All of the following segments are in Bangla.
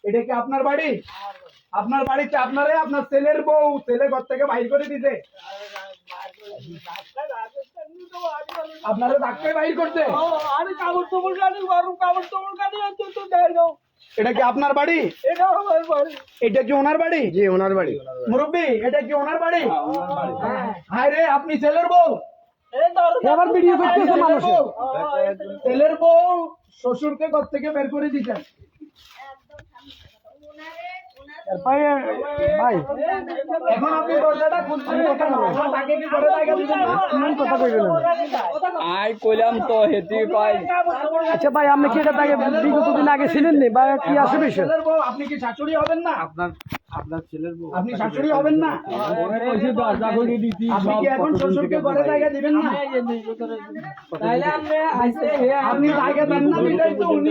এটা কি আপনার বাড়ি? আপনার বাড়িতে আপনারে আপনার ছেলের বউ ছেলে ঘর থেকে বাইর করে দিতে? আপনারা ডাক্তার বাইর করতে? এটা কি আপনার বাড়ি? এটা কি ওনার বাড়ি? জি ওনার বাড়ি। মুরব্বী এটা কি ওনার বাড়ি? হায় রে, আপনি ছেলের বউ এবার ভিডিও করতেছে মানুষ। ছেলের বউ শ্বশুরকে ঘর থেকে বের করে দিতেন। ভাই এখন আপনি দরজাটা খুলছেন কেন? তাকে কি করে জায়গা দিবেন না? এমন কথা কইলেন আই কইলাম তো হেতি পাই। আচ্ছা ভাই আপনি কি এটা তাকে বিগত দিন আগে ছিলেন নি বা কি আছে বিষয়? ছেলের বউ আপনি কি শাশুড়ি হবেন না? আপনার ছেলের বউ আপনি শাশুড়ি হবেন না? কইছে দরজা খুলে দিতি আপনি কি এখন শ্বশুরকে ঘরে জায়গা দিবেন না? তাইলে আপনি আইছে হে আপনি জায়গা দেন না বিধায় তো উনি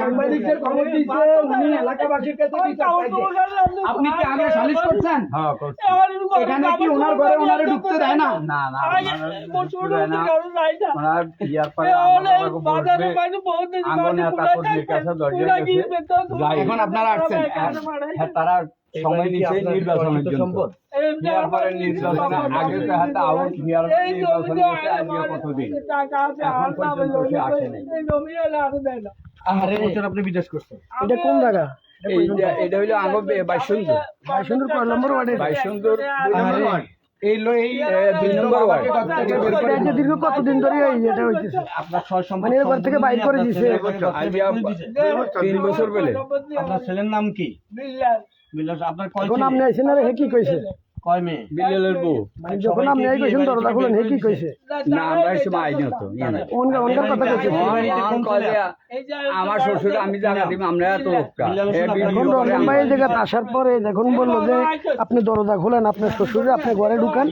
সাংবাদিকদের খবর দিয়েছে, উনি এলাকাবাসীর কাছে বিচার চাইছে। আপনি কি আগে সালিশ করছেন? হ্যাঁ করছি। এখানে কি ওনার ঘরে ওনারে ঢুকতে দেয় না? না না ওনার ইয়ার পরে আঙ্গনে নেতা কর্মীর কাছে দরজা গেছে। এখন আপনারা আসছেন, হ্যাঁ তারা সময় নিচ্ছে নির্বাচনের জন্য। নেওয়ার পরে নির্বাচনের আগে তো হাতে আউট নেওয়ার নির্বাচন করতে আজকে কতদিন এখন পর্যন্ত সে আসে নাই। আপনি বিদেশ করছেন? এটা কোন জায়গা? এটা হইলো আঙ্গ বাইশন্দর বাইশন্দর কয় নম্বর ওয়ার্ডে? বাইশন্দর এই দুই নম্বর ওয়ার্ড। এটা দীর্ঘ কতদিন ধরে এটা হইতেছে? আপনার সয় মানে এর ঘর থেকে বাইর করে দিছে? 3 বছর পেলে। আপনার ছেলের নাম কি? বিল্লাস। আপনার কয় এখন আপনি আইছেন আর হে কি কইছে? কয় মেয়ে? বিল্লালের বউ। মানে যখন আপনি আই কইছেন দরজা খুলেন হে কি কইছে? না আমরা এই সময় আইনি হতো ওনকার কথা কইছে। আমার শ্বশুর আমি জায়গা দিব আমরা এত লোকটা এখন রঞ্জন ভাই এই জায়গাতে আসার পরে যখন বললো যে আপনি দরজা খুলেন আপনার শ্বশুরে আপনি ঘরে ঢুকান,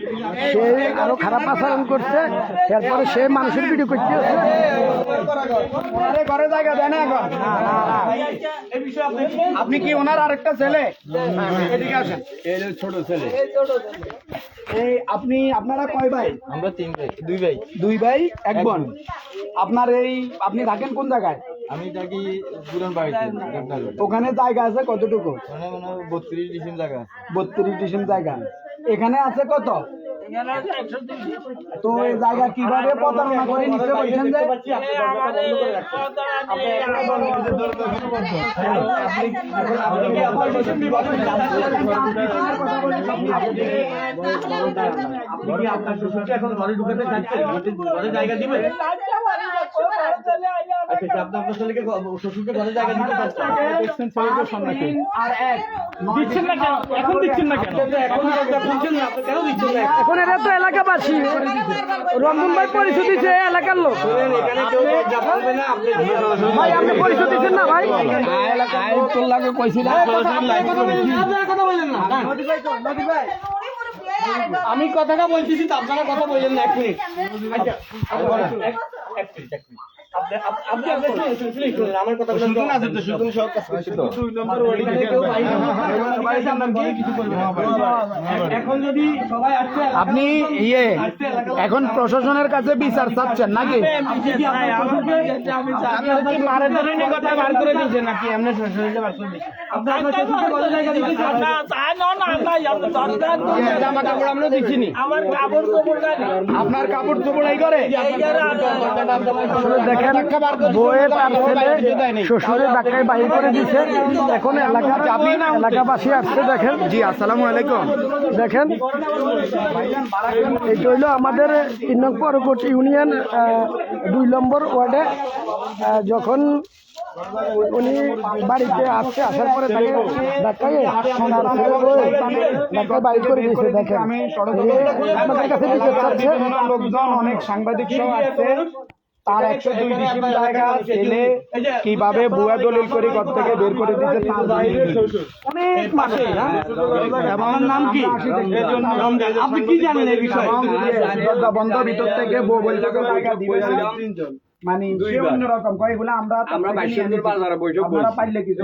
সে আরো খারাপ আচরণ করছে, এরপরে সে মানুষের ভিডিও করতে ওনারে ঘরে জায়গা দেয় না এখন? আপনি কি ওনার আরেকটা ছেলে? এদিকে আসেন। এই ছোট ছেলে। এই আপনারা কয় ভাই? আমরা 3 ভাই 2 ভাই। 2 ভাই 1 বোন। আপনার আপনি থাকেন কোন জায়গায়? আমি থাকি পুরান বাড়িতে। ওখানে জায়গা আছে কতটুকু? মানে 32 ডিসিম জায়গা। 32 ডিসিম জায়গা। এখানে আছে কত? তো এই জায়গা কিভাবে প্রতারণা করে নিতে বলছেন যে? আপনার শ্বশুরকে এখন ঘরে ঢুকাতে চাচ্ছেন? ঘরে জায়গা দিবেন? আপনার ছেলেকে শ্বশুরকে ঘরে জায়গা দিতে চাচ্ছেন? আর এক দিচ্ছেন না কেন? এখন দিচ্ছেন না কেন? এখন বলছেন না, আপনি কেন দিচ্ছেন না? এখন এরা তো এলাকাবাসী, রঞ্জন ভাই পরিচয় দিচ্ছে এলাকার লোক। ভাই আপনি পরিচয় দিচ্ছেন না ভাই? তোর লাগে কইছি না কথা বললেন না। আমি কথাটা বলতেছি তো আপনারা কথা বললেন না। 1 মিনিট। আচ্ছা আমার কথা এখন যদি সবাই আসছে, আপনি এখন প্রশাসনের কাছে বিচার চাচ্ছেন নাকি? মারের ধরে কথা বার করে দিয়েছেন নাকি? আপনার জামা কাপড় আমরা দিচ্ছিনি। আপনার কাপড় চোপড় এই করে দেখেন বউয়ে তার ছেলে শ্বশুরের ধাক্কায় বাহির করে দিচ্ছে। এখন এলাকাবাসী আসছে। দেখেন। জি আসসালামু আলাইকুম। দেখেন এটা হইল আমাদের 3 নং পরকোট ইউনিয়ন 2 নম্বর ওয়ার্ডে যখন উনি বাড়িতে আসছে, আসার পরে তাকে ধাক্কায় বাইর করে দিয়েছে। দেখেন আপনাদের কাছে বিচার চাচ্ছে। লোকজন অনেক সাংবাদিক সহ আসছে। তার 102 ডিসিম জায়গা ছেলে কিভাবে ভুয়া দলিল করে ঘর থেকে বের করে দিতে অনেক মাসে। এবং নাম কি? আপনি কি জানেন এই বিষয়ে? বন্ধ ভিতর থেকে বউ বলতে জায়গা দিয়েছিলাম। মানে অন্যরকম কয় বলে আমরা পাইলে কিছু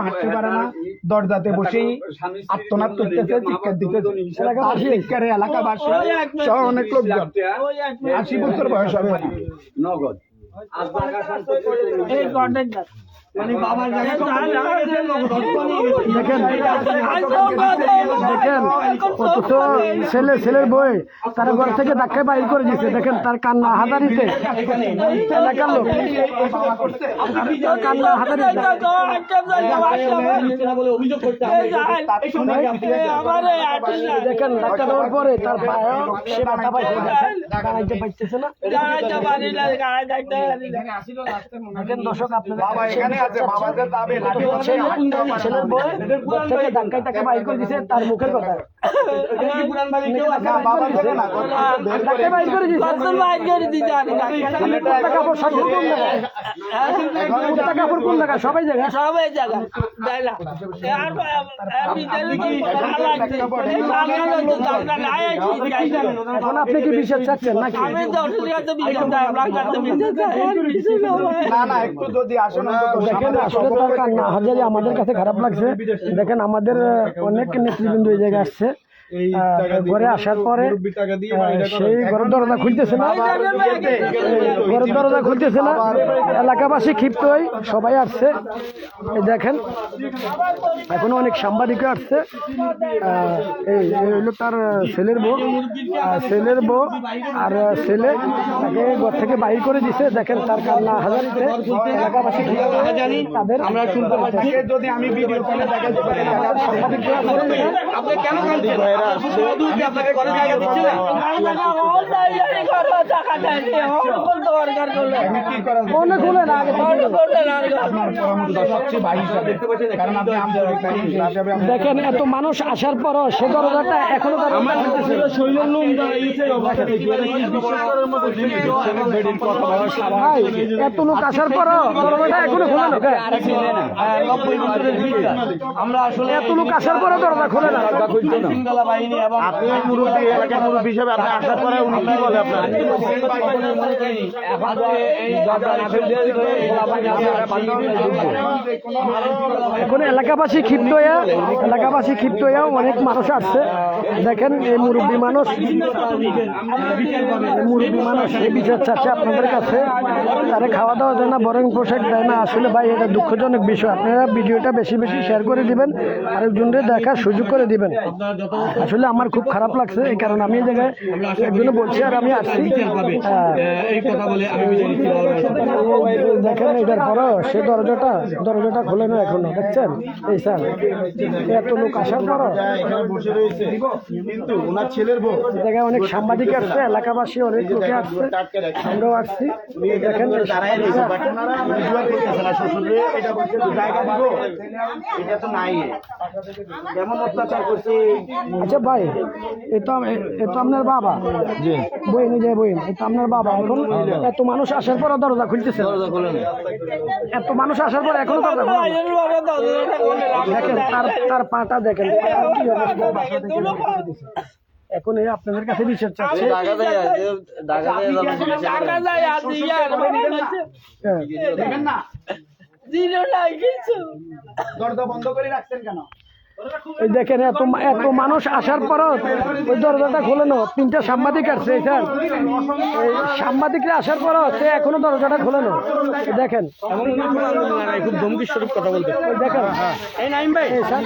হাঁটতে পারে না, দরজাতে বসেই আত্মনাদ করতেছে, চিৎকার দিতেছে। এলাকাবাসী সহ অনেক লোক 80 বছর বয়স হবে। নগদ দেখেন অথচ ছেলের বই তারা ঘর থেকে ধাক্কায় বাইর করে দিচ্ছে। দেখেন তার কান্না হাজারিতে এলাকার লোক তার কান্না হাজারিতে। দেখেন ধাক্কা দেওয়ার পরে তার পায়ে সে ব্যথা পাইছে, দাঁড়াইতে পারতেছে না। দেখেন দর্শক আপনাদের ছেলের বই ঘর থেকে ধাক্কায় তাকে বাইর করে দিছে তার মুখের কথা। কাপড় কোন জায়গায়? সবাই জায়গায় এখন আপনি কি বিশ্বাস চাচ্ছেন নাকি? দেখেন আসলে তার কান্না হাজারি আমাদের কাছে খারাপ লাগছে। দেখেন আমাদের অনেক নেতৃবৃন্দ এই জায়গায় আসছে, ঘরে আসার পরে সেই ঘরের দরজা খুলতেছে না, ঘরের দরজা খুলতেছে না। এলাকাবাসী ক্ষিপ্ত হয়ে সবাই আসছে। দেখেন এখনো অনেক সাংবাদিকও আসছে। এই হইল তার ছেলের বউ আর ছেলে তাকে ঘর থেকে বাইর করে দিছে। দেখেন তার কান্না হাজারিতে এলাকাবাসী তাদের আমরা শুনতে পাচ্ছি। যদি আমি ভিডিও কলে দেখেন এত মানুষ আসার পরও সে দরজাটা এখনো এত লোক আসার পরও দরজাটা এখনো খোলা না। আমরা আসলে এত লোক আসার পরও দরজা খোলে না। এখন এলাকাবাসী ক্ষিপ্ত হইয়া অনেক মানুষ আসছে। দেখেন এই মুরব্বী মানুষ এই বিচার চাচ্ছে আপনাদের কাছে। তারা খাওয়া দাওয়া দেয় না, বরং পোশাক দেয় না। আসলে ভাই এটা দুঃখজনক বিষয়। আপনারা ভিডিওটা বেশি বেশি শেয়ার করে দিবেন, আরেকজনের দেখার সুযোগ করে দিবেন। আসলে আমার খুব খারাপ লাগছে, এই কারণে আমি এই জায়গায় একজনে বলছি আর আমি আসছি। দেখেন এটার পরও সে দরজাটা খোলে না এখনো। দেখছেন এই স্যার এত লোক আসার পরও কিন্তু ওনার ছেলের বউ জায়গায় অনেক সাংবাদিক আসছে, এলাকাবাসী অনেক লোকে আসছে, আমরাও আসছি। দেখেন আচ্ছা ভাই এ তো আপনার বাবা বই নিজে বই এটা আপনার বাবা। এখন এত মানুষ আসার পর দরজা খুলতেছে, এত মানুষ আসার পর এখনো দরজা দেখেন তার পাটা দেখেন এখন এই আপনাদের কাছে বিচার চাচ্ছে। দরজা বন্ধ করে রাখছেন কেন? এই দেখেন এত মানুষ আসার পরও ওই দরজাটা খোলে না। 3টা সাংবাদিক আসছে স্যার, এই সাংবাদিকরা আসার পরও সে এখনো দরজাটা খোলে না। দেখেন খুব ধমকি স্বরূপ কথা বলতে। দেখেন এই নাইম ভাই স্যার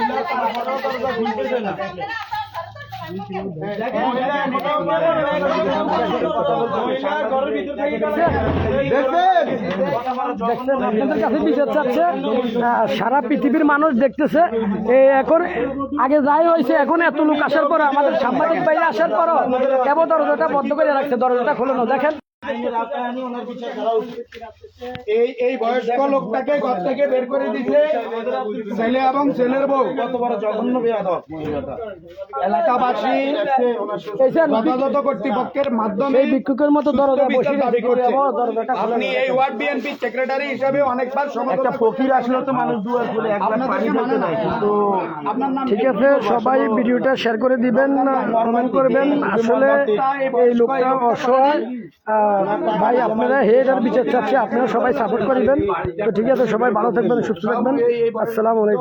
আপনাদের কাছে বিচার চাচ্ছে। সারা পৃথিবীর মানুষ দেখতেছে। এখন আগে যাই হয়েছে, এখন এত লোক আসার পর আমাদের সাংবাদিক বাইরে আসার পরও কেবল দরজাটা বন্ধ করে রাখছে, দরজাটা খোলো না। দেখেন এই বয়স্ক লোকটাকে ঘর থেকে বের করে দিচ্ছে ছেলে এবং ছেলের বউ। কত বড় জঘন্য বেয়াদব মহিলাটা। এলাকাবাসী যথাযথ কর্তৃপক্ষের মাধ্যমে ভিক্ষুকের মতো দরজা বসিয়ে দাবি করছে। আপনি এই ওয়ার্ড বিএনপি সেক্রেটারি হিসেবে অনেকবার একটা ফকির আসলে তো মানুষ দুয়ার খুলে একবার পানি দিতে নাই, কিন্তু আপনার নাম ঠিক আছে। সবাই ভিডিওটা শেয়ার করে দিবেন, কমেন্ট করবেন। আসলে এই লোকটা অসহায় ভাই, আপনারা হেডার বিচার চাচ্ছে, আপনারা সবাই সাপোর্ট করবেন। তো ঠিক আছে, সবাই ভালো থাকবেন, সুস্থ থাকবেন। আসসালামু আলাইকুম।